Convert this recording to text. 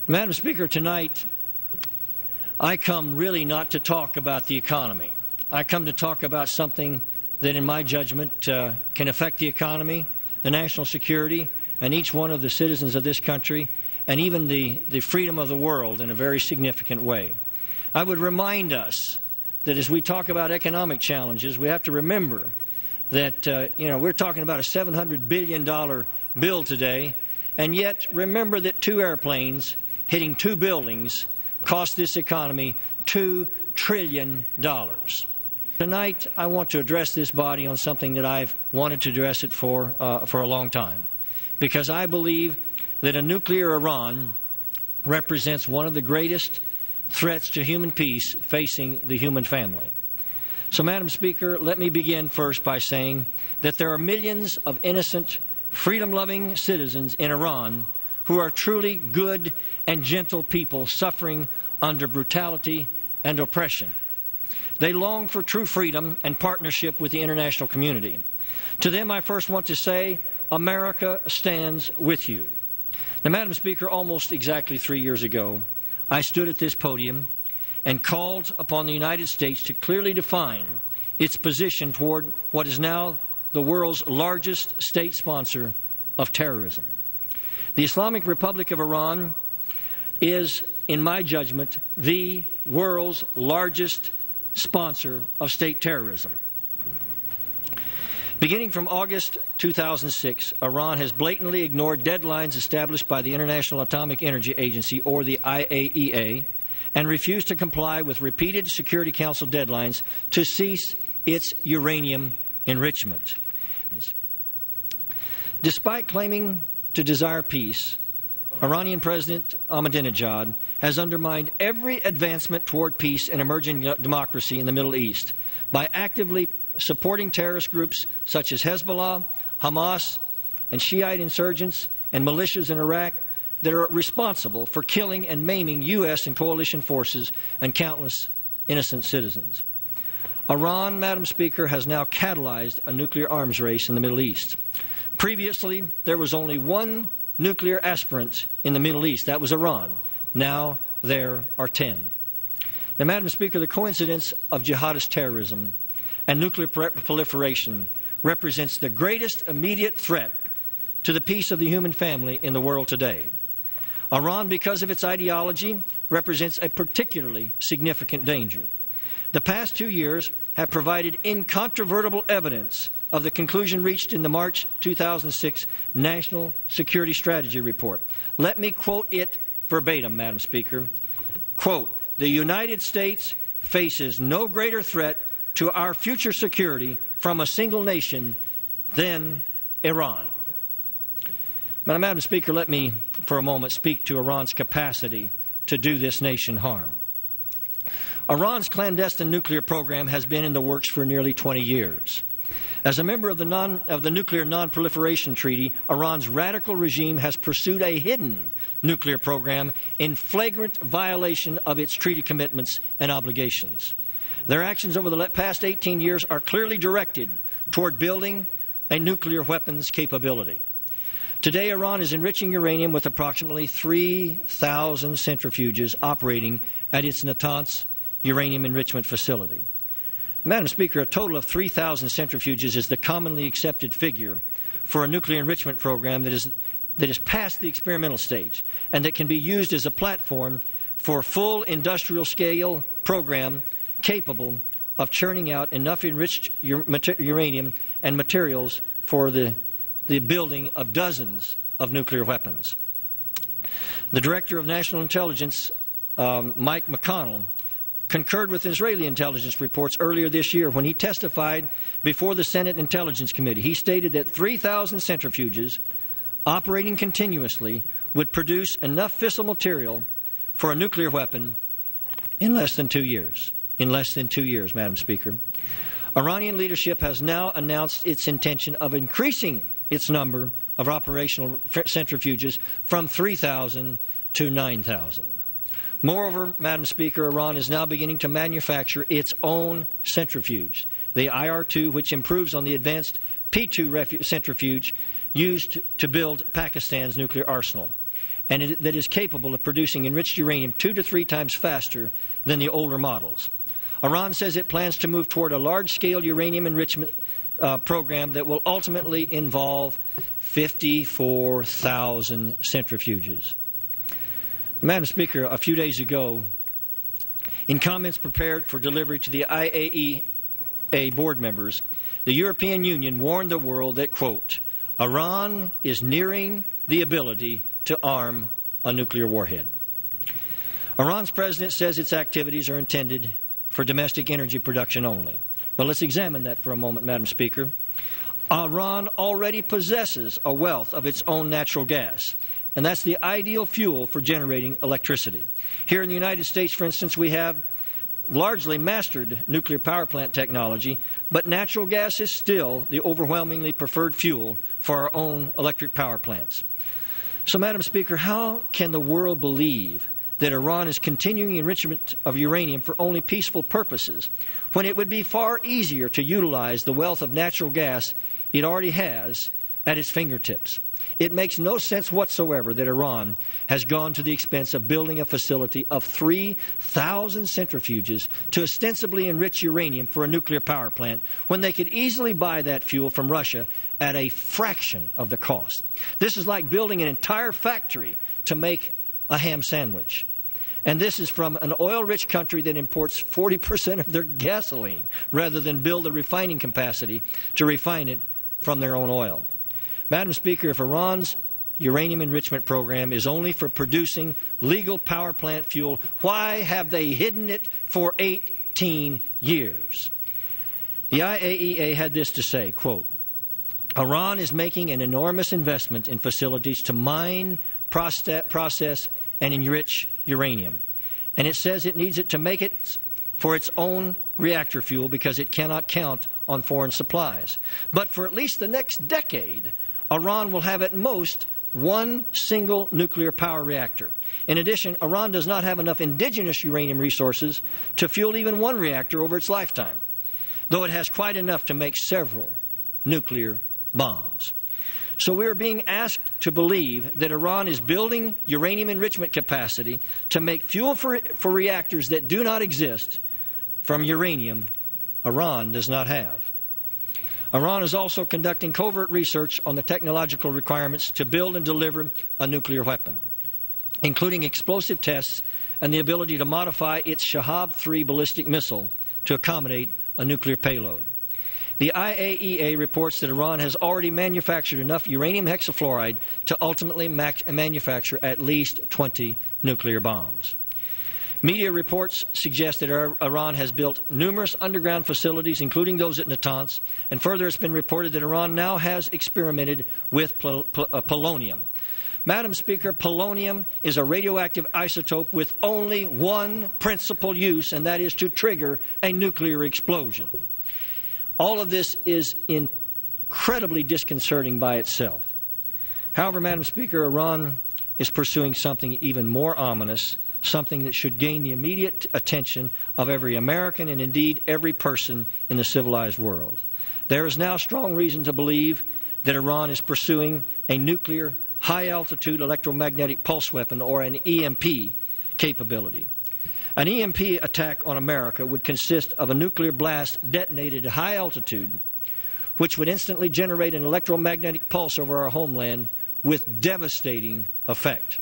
Madam Speaker, tonight I come really not to talk about the economy. I come to talk about something that, in my judgment, can affect the economy, the national security, and each one of the citizens of this country, and even the freedom of the world in a very significant way. I would remind us that as we talk about economic challenges, we have to remember that we're talking about a $700 billion bill today, and yet remember that 2 airplanes hitting 2 buildings cost this economy $2 trillion. Tonight, I want to address this body on something that I've wanted to address it for a long time, because I believe that a nuclear Iran represents one of the greatest threats to human peace facing the human family. So, Madam Speaker, let me begin first by saying that there are millions of innocent, freedom-loving citizens in Iran who are truly good and gentle people suffering under brutality and oppression. They long for true freedom and partnership with the international community. To them, I first want to say, America stands with you. Now, Madam Speaker, almost exactly 3 years ago, I stood at this podium and called upon the United States to clearly define its position toward what is now the world's largest state sponsor of terrorism. The Islamic Republic of Iran is, in my judgment, the world's largest sponsor of state terrorism. Beginning from August 2006, Iran has blatantly ignored deadlines established by the International Atomic Energy Agency, or the IAEA, and refused to comply with repeated Security Council deadlines to cease its uranium enrichment. Despite claiming to desire peace, Iranian President Ahmadinejad has undermined every advancement toward peace and emerging democracy in the Middle East by actively supporting terrorist groups such as Hezbollah, Hamas, and Shiite insurgents and militias in Iraq that are responsible for killing and maiming U.S. and coalition forces and countless innocent citizens. Iran, Madam Speaker, has now catalyzed a nuclear arms race in the Middle East. Previously, there was only one nuclear aspirant in the Middle East. That was Iran. Now there are 10. Now, Madam Speaker, the coincidence of jihadist terrorism and nuclear proliferation represents the greatest immediate threat to the peace of the human family in the world today. Iran, because of its ideology, represents a particularly significant danger. The past 2 years have provided incontrovertible evidence of the conclusion reached in the March 2006 National Security Strategy Report. Let me quote it verbatim, Madam Speaker. Quote, "The United States faces no greater threat to our future security from a single nation than Iran." Madam Speaker, let me for a moment speak to Iran's capacity to do this nation harm. Iran's clandestine nuclear program has been in the works for nearly 20 years. As a member of the Nuclear Non-Proliferation Treaty, Iran's radical regime has pursued a hidden nuclear program in flagrant violation of its treaty commitments and obligations. Their actions over the past 18 years are clearly directed toward building a nuclear weapons capability. Today, Iran is enriching uranium with approximately 3,000 centrifuges operating at its Natanz uranium enrichment facility. Madam Speaker, a total of 3,000 centrifuges is the commonly accepted figure for a nuclear enrichment program that is past the experimental stage and that can be used as a platform for a full industrial scale program capable of churning out enough enriched uranium and materials for the building of dozens of nuclear weapons. The Director of National Intelligence, Mike McConnell, concurred with Israeli intelligence reports earlier this year when he testified before the Senate Intelligence Committee. He stated that 3,000 centrifuges operating continuously would produce enough fissile material for a nuclear weapon in less than 2 years. In less than 2 years, Madam Speaker. Iranian leadership has now announced its intention of increasing its number of operational centrifuges from 3,000 to 9,000. Moreover, Madam Speaker, Iran is now beginning to manufacture its own centrifuge, the IR-2, which improves on the advanced P-2 centrifuge used to build Pakistan's nuclear arsenal. and that is capable of producing enriched uranium 2 to 3 times faster than the older models. Iran says it plans to move toward a large-scale uranium enrichment program that will ultimately involve 54,000 centrifuges. Madam Speaker, a few days ago, in comments prepared for delivery to the IAEA board members, the European Union warned the world that, quote, Iran is nearing the ability to arm a nuclear warhead. Iran's president says its activities are intended for domestic energy production only. But let's examine that for a moment, Madam Speaker. Iran already possesses a wealth of its own natural gas, and that's the ideal fuel for generating electricity. Here in the United States, for instance, we have largely mastered nuclear power plant technology, but natural gas is still the overwhelmingly preferred fuel for our own electric power plants. So, Madam Speaker, how can the world believe that Iran is continuing enrichment of uranium for only peaceful purposes, when it would be far easier to utilize the wealth of natural gas it already has at its fingertips? It makes no sense whatsoever that Iran has gone to the expense of building a facility of 3,000 centrifuges to ostensibly enrich uranium for a nuclear power plant, when they could easily buy that fuel from Russia at a fraction of the cost. This is like building an entire factory to make a ham sandwich. And this is from an oil-rich country that imports 40% of their gasoline, rather than build the refining capacity to refine it from their own oil. Madam Speaker, if Iran's uranium enrichment program is only for producing legal power plant fuel, why have they hidden it for 18 years? The IAEA had this to say, quote, Iran is making an enormous investment in facilities to mine, process, and enrich uranium. And it says it needs it to make it for its own reactor fuel because it cannot count on foreign supplies. But for at least the next decade, Iran will have at most one single nuclear power reactor. In addition, Iran does not have enough indigenous uranium resources to fuel even one reactor over its lifetime, though it has quite enough to make several nuclear bombs. So we are being asked to believe that Iran is building uranium enrichment capacity to make fuel for reactors that do not exist from uranium Iran does not have. Iran is also conducting covert research on the technological requirements to build and deliver a nuclear weapon, including explosive tests and the ability to modify its Shahab-3 ballistic missile to accommodate a nuclear payload. The IAEA reports that Iran has already manufactured enough uranium hexafluoride to ultimately manufacture at least 20 nuclear bombs. Media reports suggest that Iran has built numerous underground facilities, including those at Natanz, and further it's been reported that Iran now has experimented with polonium. Madam Speaker, polonium is a radioactive isotope with only one principal use, and that is to trigger a nuclear explosion. All of this is incredibly disconcerting by itself. However, Madam Speaker, Iran is pursuing something even more ominous, something that should gain the immediate attention of every American and indeed every person in the civilized world. There is now strong reason to believe that Iran is pursuing a nuclear high-altitude electromagnetic pulse weapon, or an EMP capability. An EMP attack on America would consist of a nuclear blast detonated at high altitude, which would instantly generate an electromagnetic pulse over our homeland with devastating effect.